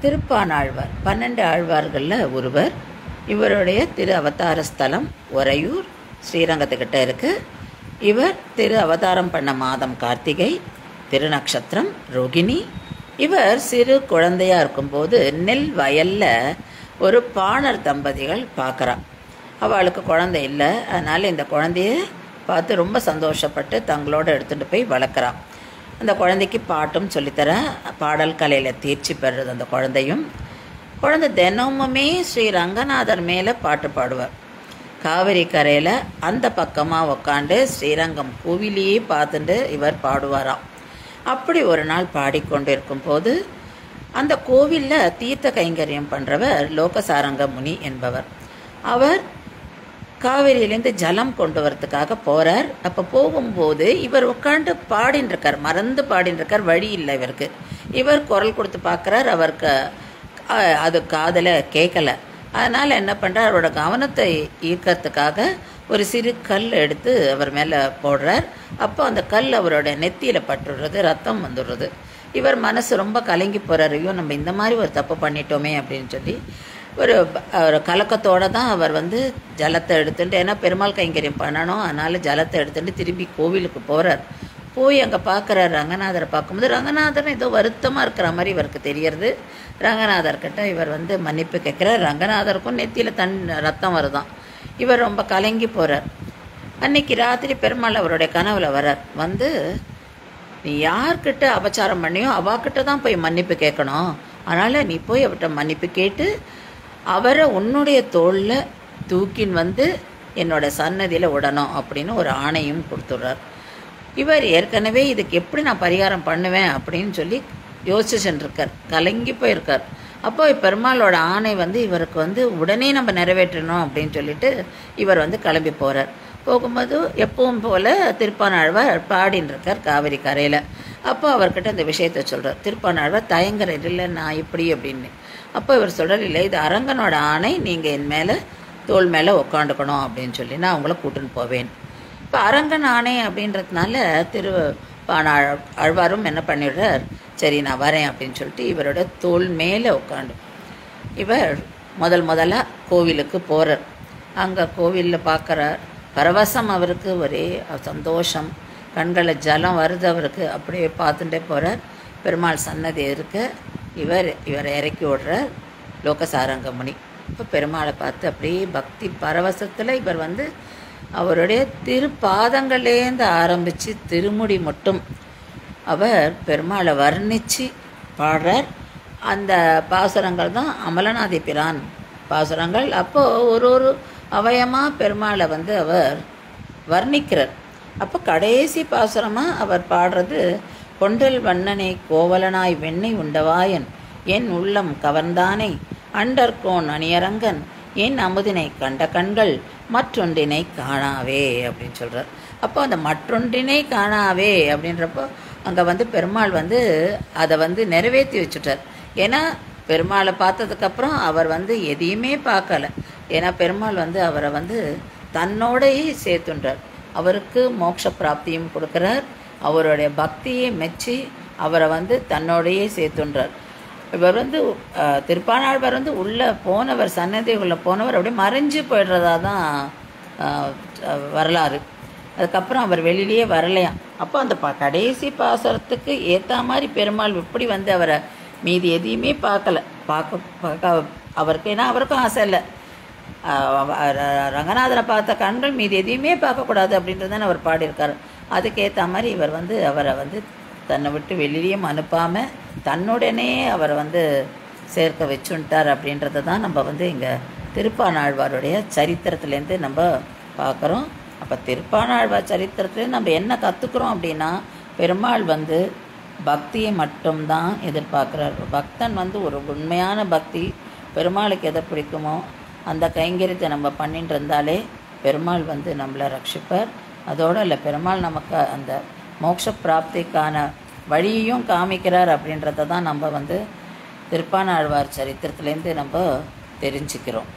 திருப்பானாழ்வார் 12 ஆழ்வார்களில் ஒருவர். இவருடைய திரு அவதார ஸ்தலம் உறையூர், ஸ்ரீரங்கத்துக்கிட்ட இருக்குது. இவர் திரு அவதாரம் பண்ண மாதம் கார்த்திகை, திருநக்ஷத்திரம் ரோகிணி. இவர் சிறு குழந்தையாக இருக்கும்போது நெல் வயலில் ஒரு பாணர் தம்பதிகள் பார்க்குறான். அவளுக்கு குழந்தை இல்லை, அதனால் இந்த குழந்தைய பார்த்து ரொம்ப சந்தோஷப்பட்டு தங்களோடு எடுத்துகிட்டு போய் வளர்க்குறான். அந்த குழந்தைக்கு பாட்டும் சொல்லித்தரேன். பாடல் கலையில் தேர்ச்சி பெறுறது அந்த குழந்தையும். குழந்தை தினமுமே ஸ்ரீ ரங்கநாதர் மேலே பாட்டு பாடுவார். காவிரி கரையில் அந்த பக்கமாக உக்காண்டு ஸ்ரீரங்கம் கோவிலையே பார்த்துட்டு இவர் பாடுவாராம். அப்படி ஒரு நாள் பாடிக்கொண்டு இருக்கும்போது அந்த கோவிலில் தீர்த்த கைங்கரியம் பண்ணுறவர் லோகசாரங்க முனி என்பவர். அவர் காவிரியிலேருந்து ஜலம் கொண்டு வரத்துக்காக போகிறார். அப்போ போகும்போது இவர் உட்காந்து பாடின்னு இருக்கார், மறந்து பாடின்னு இருக்கார். வழி இல்லை இவருக்கு. இவர் குரல் கொடுத்து பார்க்குறார், அவருக்கு அது காதில் கேட்கலை. அதனால் என்ன பண்ணுறார், அவரோட கவனத்தை ஈர்க்கறதுக்காக ஒரு சிறு கல் எடுத்து அவர் மேலே போடுறார். அப்போ அந்த கல் அவரோட நெத்தியில் பட்டுடுறது, ரத்தம் வந்துடுறது. இவர் மனசு ரொம்ப கலங்கி போகிறார். ஐயோ, நம்ம இந்த மாதிரி ஒரு தப்பு பண்ணிட்டோமே அப்படின்னு சொல்லி ஒரு கலக்கத்தோடு தான் அவர் ஜலத்தை எடுத்துட்டு, ஏன்னா பெருமாள் கைங்கரியம் பண்ணணும், அதனால் ஜலத்தை எடுத்துட்டு திரும்பி கோவிலுக்கு போகிறார். போய் அங்கே பார்க்குறாரு, ரங்கநாதரை பார்க்கும்போது ரங்கநாதர் ஏதோ வருத்தமாக இருக்கிற மாதிரி இவருக்கு தெரியறது. ரங்கநாதர்கிட்ட இவர் மன்னிப்பு கேட்குறார். ரங்கநாதருக்கும் நெத்தியில் ரத்தம் வருதான். இவர் ரொம்ப கலங்கி போகிறார். அன்னைக்கு ராத்திரி பெருமாள் அவருடைய கனவுல வரார். நீ யார்கிட்ட அபச்சாரம் பண்ணியோ அவாக்கிட்ட தான் போய் மன்னிப்பு கேட்கணும், அதனால் நீ போய் அவர்கிட்ட மன்னிப்பு கேட்டு அவரை உன்னுடைய தோளில் தூக்கின்னு என்னோட சன்னதியில் விடணும் அப்படின்னு ஒரு ஆணையும் கொடுத்துட்றார். இவர் ஏற்கனவே இதுக்கு எப்படி நான் பரிகாரம் பண்ணுவேன் அப்படின்னு சொல்லி யோசிச்சுருக்கார், கலங்கி போயிருக்கார். அப்போ பெருமாளோட ஆணை இவருக்கு உடனே நம்ம நிறைவேற்றணும் அப்படின்னு சொல்லிட்டு இவர் கிளம்பி போகிறார். போகும்போது எப்பவும் போல் திருப்பானாழ்வார் பாடின்னு இருக்கார் காவிரி கரையில். அப்போ அவர்கிட்ட இந்த விஷயத்த சொல்கிறார். திருப்பானாழ்வார் தயங்குற இல்லை, நான் இப்படி அப்படின்னு. அப்போ இவர் சொல்கிறார், இல்லை இது அரங்கனோட ஆணை, நீங்கள் என் மேலே தோல் மேலே உக்காண்டுக்கணும் அப்படின்னு சொல்லி நான் உங்களை கூட்டுன்னு போவேன். இப்போ அரங்கன் ஆணை அப்படின்றதுனால ஆழ்வாரும் என்ன பண்ணிடுறார், சரி நான் வரேன் அப்படின்னு சொல்லிட்டு இவரோட தோல் மேலே உட்காண்டு இவர் முதலாக கோவிலுக்கு போகிறார். அங்கே கோவிலில் பார்க்குறார். பரவசம் அவருக்கு, ஒரே சந்தோஷம், கண்களில் ஜலம் வருது அவருக்கு. அப்படியே பார்த்துட்டே போகிறார். பெருமாள் சன்னதி இருக்க இவரை இறக்கி விடுறார் லோகசாரங்க முனி. இப்போ பெருமாளை பார்த்து அப்படியே பக்தி பரவசத்தில் இவர் அவருடைய திருப்பாதங்கள்லேருந்து ஆரம்பித்து திருமுடி மட்டும் அவர் பெருமாளை வர்ணித்து பாடுறார். அந்த பாசுரங்கள் தான் அமலநாதி பிரான் பாசுரங்கள். அப்போது ஒரு அவயமாக பெருமாளை அவர் வர்ணிக்கிறார். அப்போ கடைசி பாசுரமாக அவர் பாடுறது, கொண்டல் வண்ணனை கோவலனாய் வெண்ணை உண்டவாயன் என் உள்ளம் கவர்ந்தானை அண்டர்கோன் அணியரங்கன் என் அமுதினை கண்ட கண்கள் மற்றொன்றினை காணாவே அப்படின்னு சொல்கிறார். அப்போ அந்த மற்றொன்றினை காணாவே அப்படின்றப்போ அங்கே பெருமாள் அதை நிறைவேற்றி வச்சுட்டார். ஏன்னா பெருமாளை பார்த்ததுக்கப்புறம் அவர் எதையுமே பார்க்கல. ஏன்னா பெருமாள் அவரை தன்னோடையே சேர்த்துன்றார். அவருக்கு மோட்ச பிராப்தியும் கொடுக்குறார். அவருடைய பக்தியை மெச்சி அவரை தன்னோடையே சேர்த்துன்றார். இவர் திருப்பானாழ்வார் உள்ளே போனவர், சன்னதி உள்ளே போனவர் அப்படியே மறைஞ்சு போயிடுறதா தான் வரலாறு. அதுக்கப்புறம் அவர் வெளியிலேயே வரலையாம். அப்போ அந்த கடைசி பாசுரத்துக்கு ஏற்ற மாதிரி பெருமாள் எப்படி அவரை மீதி எதையுமே பார்க்க அவருக்கு, ஏன்னா அவருக்கும் ஆசை இல்லை, ரங்கநாதரை பார்த்த கண்கள் மீதி எதையுமே பார்க்கக்கூடாது அப்படின்றதானே அவர் பாடியிருக்கார். அதுக்கேற்ற மாதிரி இவர் அவரை தன்னை விட்டு வெளியிலையும் அனுப்பாமல் தன்னுடனே அவரை சேர்க்க வச்சுட்டார். அப்படின்றத தான் நம்ம இங்கே திருப்பானாழ்வாருடைய சரித்திரத்துலேருந்து நம்ம பார்க்குறோம். அப்போ திருப்பானாழ்வார் சரித்திரத்துலேருந்து நம்ம என்ன கற்றுக்குறோம் அப்படின்னா, பெருமாள் பக்தியை மட்டும்தான் எதிர்பார்க்குறார். பக்தன் ஒரு உண்மையான பக்தி, பெருமாளுக்கு எதை பிடிக்குமோ அந்த கைங்கரியத்தை நம்ம பண்ணிட்டு இருந்தாலே பெருமாள் நம்மளை ரட்சிப்பார். அதோடு இல்லை, பெருமாள் நமக்கு அந்த மோட்ச பிராப்திக்கான வழியையும் காமிக்கிறார். அப்படின்றத தான் நம்ம திருப்பானாழ்வார் சரித்திரத்துலேருந்து நம்ம தெரிஞ்சுக்கிறோம்.